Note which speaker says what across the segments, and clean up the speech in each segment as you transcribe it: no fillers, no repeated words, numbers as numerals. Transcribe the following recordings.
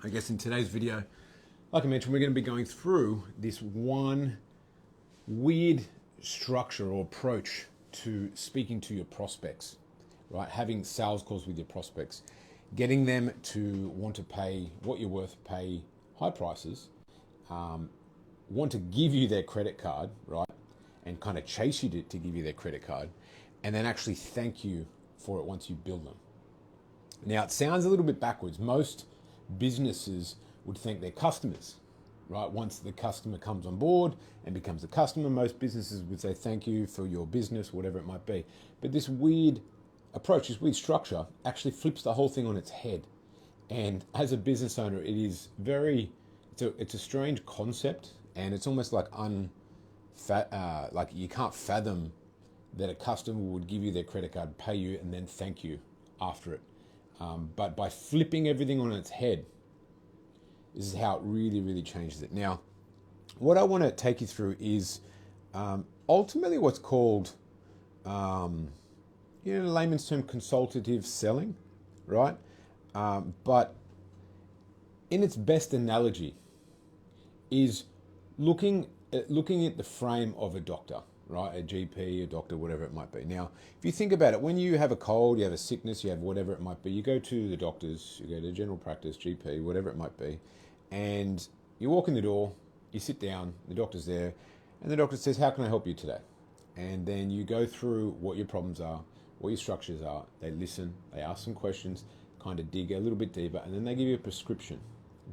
Speaker 1: I guess in today's video, like I mentioned, we're going to be going through this one weird structure or approach to speaking to your prospects, right? Having sales calls with your prospects, getting them to want to pay what you're worth, pay high prices, want to give you their credit card, right? And kind of chase you to give you their credit card, and then actually thank you for it once you build them. Now, it sounds a little bit backwards. Most businesses would thank their customers, right? Once the customer comes on board and becomes a customer, most businesses would say thank you for your business, whatever it might be. But this weird approach, this weird structure actually flips the whole thing on its head. And as a business owner, it is it's a strange concept, and it's almost like like you can't fathom that a customer would give you their credit card, pay you, and then thank you after it. But by flipping everything on its head, this is how it really, really changes it. Now, what I want to take you through is ultimately what's called, in layman's term, consultative selling, right? But in its best analogy is looking at the frame of a doctor, right? A GP, a doctor, whatever it might be. Now, if you think about it, when you have a cold, you have a sickness, you have whatever it might be, you go to the doctors, you go to general practice, GP, whatever it might be, and you walk in the door, you sit down, the doctor's there, and the doctor says, how can I help you today? And then you go through what your problems are, what your structures are, they listen, they ask some questions, kind of dig a little bit deeper, and then they give you a prescription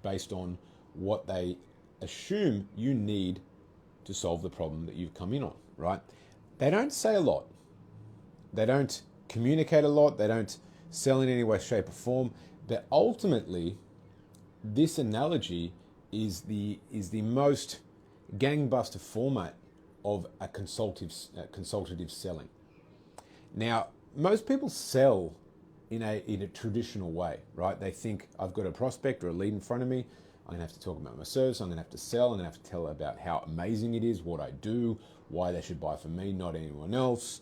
Speaker 1: based on what they assume you need to solve the problem that you've come in on, right? They don't say a lot. They don't communicate a lot. They don't sell in any way, shape, or form. But ultimately, this analogy is the most gangbuster format of a consultative selling. Now, most people sell in a traditional way, right? They think, I've got a prospect or a lead in front of me. I'm going to have to talk about my service. I'm going to have to sell. I'm going to have to tell about how amazing it is, what I do, why they should buy from me, not anyone else.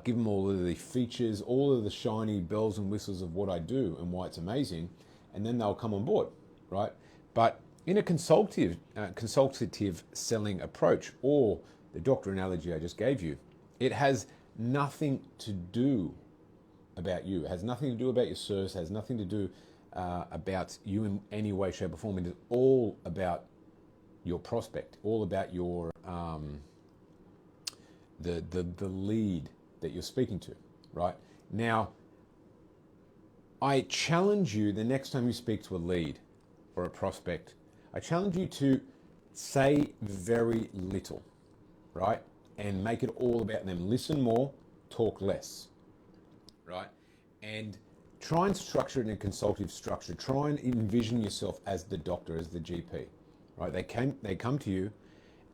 Speaker 1: Give them all of the features, all of the shiny bells and whistles of what I do and why it's amazing, and then they'll come on board, right? But in a consultative selling approach, or the doctor analogy I just gave you, it has nothing to do about you. It has nothing to do about your service. It has nothing to do about you in any way, shape, or form. It is all about your prospect, all about your the lead that you're speaking to, right? Now, I challenge you the next time you speak to a lead or a prospect, I challenge you to say very little, right? And make it all about them. Listen more, talk less, right? And try and structure it in a consultative structure. Try and envision yourself as the doctor, as the GP, right? They come to you,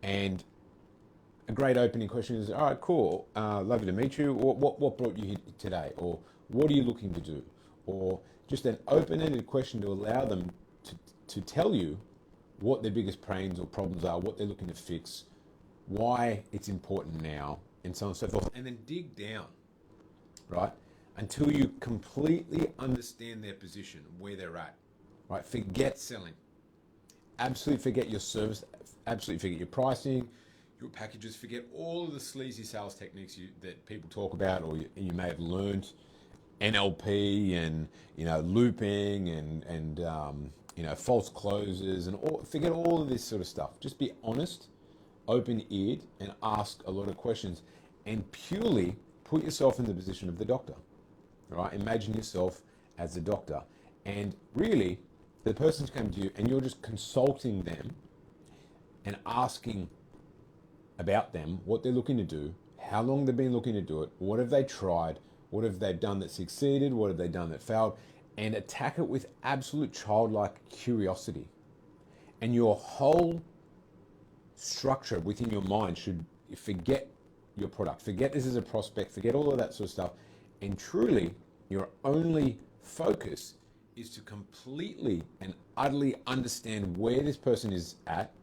Speaker 1: and a great opening question is, all right, cool, lovely to meet you. What brought you here today? Or what are you looking to do? Or just an open-ended question to allow them to tell you what their biggest pains or problems are, what they're looking to fix, why it's important now, and so on and so forth. And then dig down, right? Until you completely understand their position, where they're at, right? Forget selling. Absolutely forget your service. Absolutely forget your pricing, your packages. Forget all of the sleazy sales techniques that people talk about, or you may have learned, NLP and looping and false closes and forget all of this sort of stuff. Just be honest, open-eared, and ask a lot of questions, and purely put yourself in the position of the doctor. Right? Imagine yourself as a doctor, and really the person's coming to you and you're just consulting them and asking about them, what they're looking to do, how long they've been looking to do it, what have they tried, what have they done that succeeded, what have they done that failed, and attack it with absolute childlike curiosity. And your whole structure within your mind should forget your product, forget this is a prospect, forget all of that sort of stuff. And truly, your only focus is to completely and utterly understand where this person is at,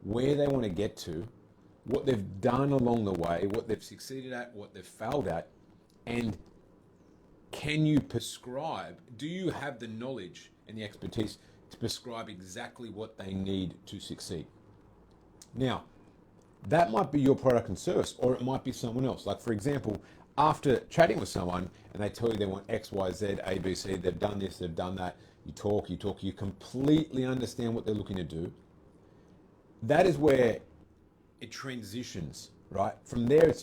Speaker 1: where they want to get to, what they've done along the way, what they've succeeded at, what they've failed at, and can you prescribe, do you have the knowledge and the expertise to prescribe exactly what they need to succeed. Now, that might be your product and service, or it might be someone else. Like, for example, after chatting with someone and they tell you they want X, Y, Z, A, B, C, they've done this, they've done that, you talk, you completely understand what they're looking to do. That is where it transitions, right? From there,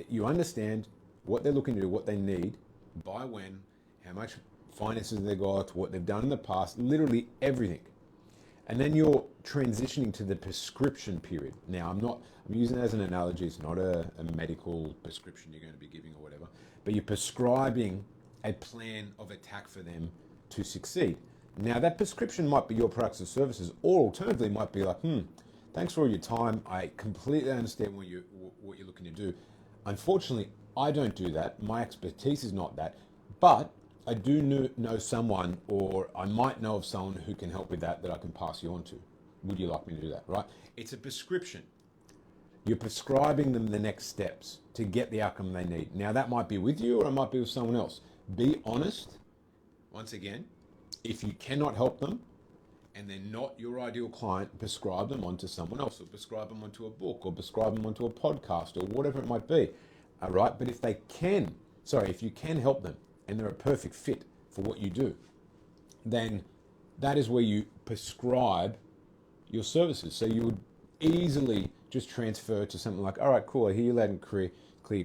Speaker 1: you understand what they're looking to do, what they need, by when, how much finances they got, what they've done in the past, literally everything. And then you're transitioning to the prescription period. Now, I'm using it as an analogy. It's not a medical prescription you're going to be giving or whatever, but you're prescribing a plan of attack for them to succeed. Now, that prescription might be your products and services, or alternatively might be like, thanks for all your time. I completely understand what you're looking to do. Unfortunately, I don't do that. My expertise is not that, but I do know someone, or I might know of someone who can help with that I can pass you on to. Would you like me to do that, right? It's a prescription. You're prescribing them the next steps to get the outcome they need. Now, that might be with you or it might be with someone else. Be honest. Once again, if you cannot help them and they're not your ideal client, prescribe them onto someone else, or prescribe them onto a book, or prescribe them onto a podcast, or whatever it might be. All right? But if you can help them and they're a perfect fit for what you do, then that is where you prescribe your services. So you would easily just transfer to something like, all right, cool, I hear you loud and clear,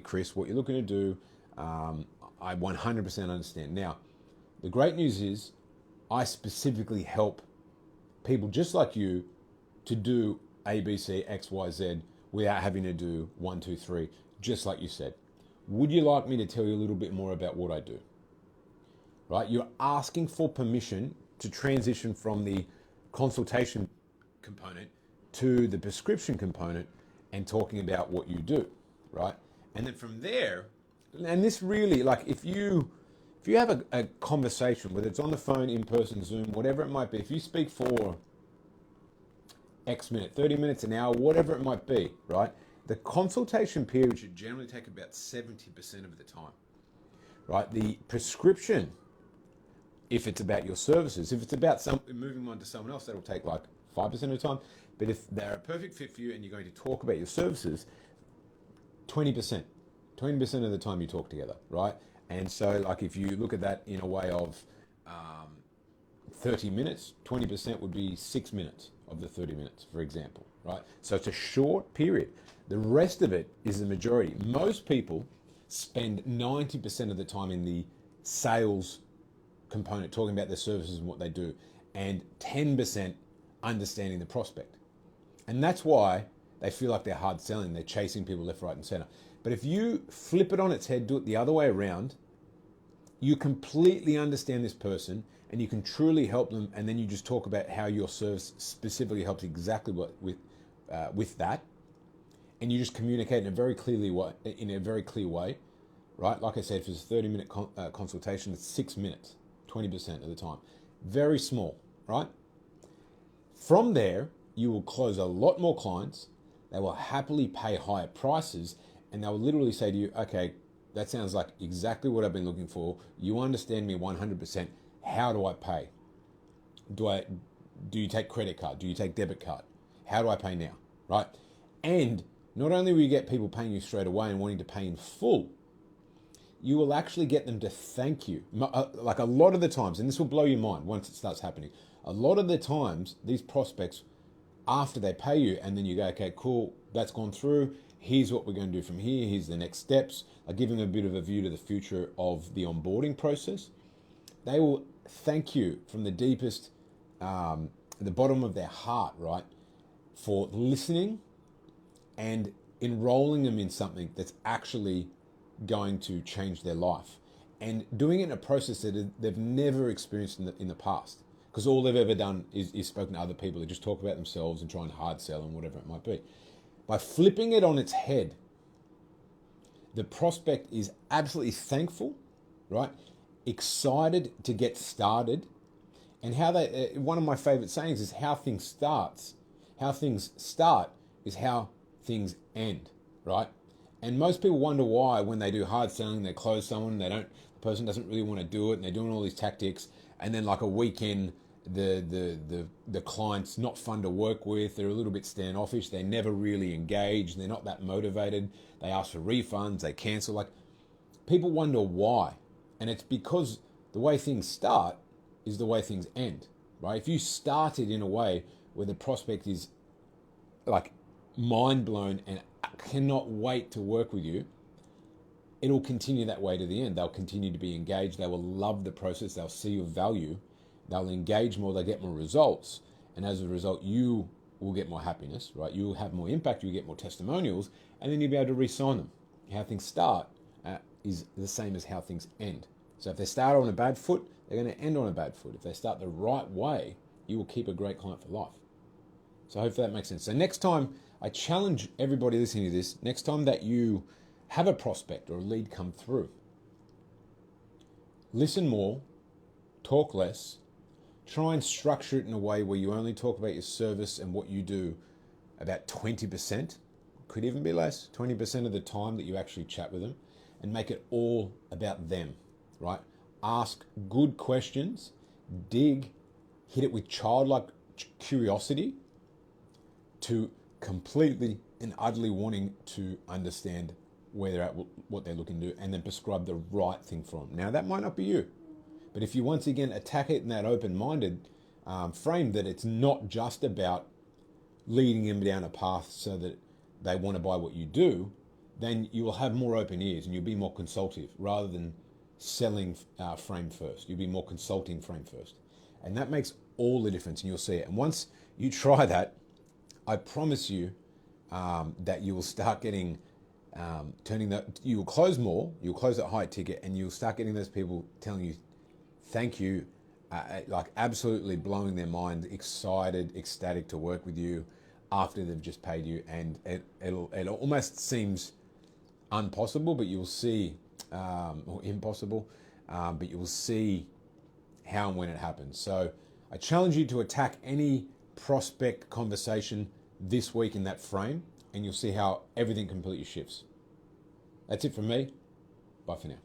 Speaker 1: Chris, what you're looking to do. I 100% understand. Now, the great news is I specifically help people just like you to do A, B, C, X, Y, Z without having to do 1, 2, 3, just like you said. Would you like me to tell you a little bit more about what I do? Right? You're asking for permission to transition from the consultation component to the prescription component and talking about what you do, right? And then from there, and this really, like, if you have a conversation, whether it's on the phone, in person, Zoom, whatever it might be, if you speak for X minute, 30 minutes, an hour, whatever it might be, right? The consultation period should generally take about 70% of the time, right? The prescription, if it's about your services, if it's about moving on to someone else, that'll take like 5% of the time. But if they're a perfect fit for you and you're going to talk about your services, 20% of the time you talk together, right? And so, like, if you look at that in a way of 30 minutes, 20% would be 6 minutes of the 30 minutes, for example, right? So it's a short period. The rest of it is the majority. Most people spend 90% of the time in the sales component, talking about their services and what they do, and 10% understanding the prospect. And that's why they feel like they're hard selling. They're chasing people left, right, and center. But if you flip it on its head, do it the other way around, you completely understand this person and you can truly help them. And then you just talk about how your service specifically helps exactly with that. And you just communicate in a very clear way, right? Like I said, if it's a 30-minute consultation, it's 6 minutes, 20% of the time. Very small, right? From there, you will close a lot more clients. They will happily pay higher prices, and they will literally say to you, okay, that sounds like exactly what I've been looking for. You understand me 100%. How do I pay? Do you take credit card? Do you take debit card? How do I pay now, right? And not only will you get people paying you straight away and wanting to pay in full, you will actually get them to thank you. Like a lot of the times, and this will blow your mind once it starts happening, a lot of the times, these prospects, after they pay you, and then you go, okay, cool, that's gone through, here's what we're going to do from here, here's the next steps. I give them a bit of a view to the future of the onboarding process. They will thank you from the deepest, the bottom of their heart, right, for listening and enrolling them in something that's actually going to change their life, and doing it in a process that they've never experienced in the past. Because all they've ever done is spoken to other people. They just talk about themselves and try and hard sell and whatever it might be. By flipping it on its head, the prospect is absolutely thankful, right? Excited to get started. And one of my favorite sayings is how things start is how things end, right? And most people wonder why when they do hard selling, they close someone, the person doesn't really want to do it, and they're doing all these tactics, and then like a week in, the client's not fun to work with. They're a little bit standoffish. They never really engage. They're not that motivated. They ask for refunds. They cancel. Like, people wonder why, and it's because the way things start is the way things end, right? If you started in a way where the prospect is like mind blown and cannot wait to work with you, it'll continue that way to the end. They'll continue to be engaged. They will love the process. They'll see your value. They'll engage more. They'll get more results. And as a result, you will get more happiness, right? You'll have more impact. You'll get more testimonials. And then you'll be able to re-sign them. How things start is the same as how things end. So if they start on a bad foot, they're going to end on a bad foot. If they start the right way, you will keep a great client for life. So hopefully that makes sense. So next time, I challenge everybody listening to this, next time that you have a prospect or a lead come through, listen more, talk less, try and structure it in a way where you only talk about your service and what you do about 20%, could even be less, 20% of the time that you actually chat with them, and make it all about them, right? Ask good questions, dig, hit it with childlike curiosity to completely and utterly wanting to understand where they're at, what they're looking to do, and then prescribe the right thing for them. Now, that might not be you, but if you once again attack it in that open-minded frame, that it's not just about leading them down a path so that they want to buy what you do, then you will have more open ears and you'll be more consultative rather than selling frame first. You'll be more consulting frame first. And that makes all the difference, and you'll see it. And once you try that, I promise you that you will start getting, you will close more, you'll close that high ticket, and you'll start getting those people telling you, thank you, like absolutely blowing their mind, excited, ecstatic to work with you after they've just paid you. And it almost seems impossible, but you'll see, or impossible, but you will see how and when it happens. So I challenge you to attack any prospect conversation this week in that frame, and you'll see how everything completely shifts. That's it from me. Bye for now.